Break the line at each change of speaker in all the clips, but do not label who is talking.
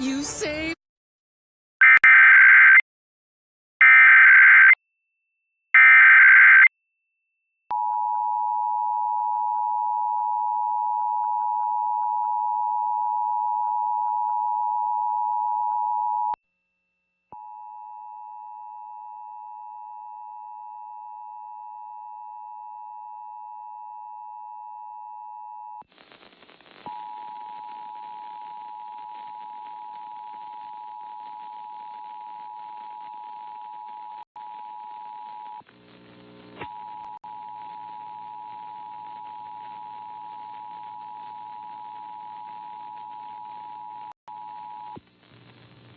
You say?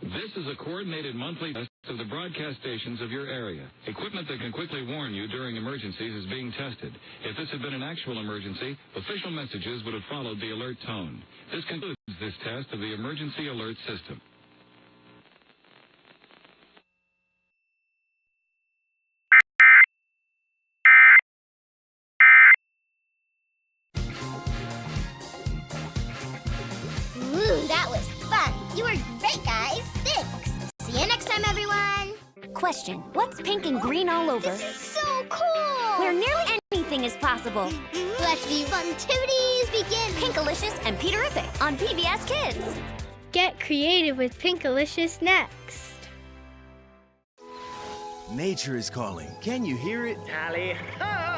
This is a coordinated monthly test of the broadcast stations of your area. Equipment that can quickly warn you during emergencies is being tested. If this had been an actual emergency, official messages would have followed the alert tone. This concludes this test of the emergency alert system.
Ooh, that was fun. You were great, guys. Thanks. See you next time, everyone.
Question, what's pink and green all over?
This is so cool.
Where nearly anything is possible.
Let the fun-tivities begin.
Pinkalicious and Peterific on PBS Kids.
Get creative with Pinkalicious next.
Nature is calling. Can you hear it?
Tally ho!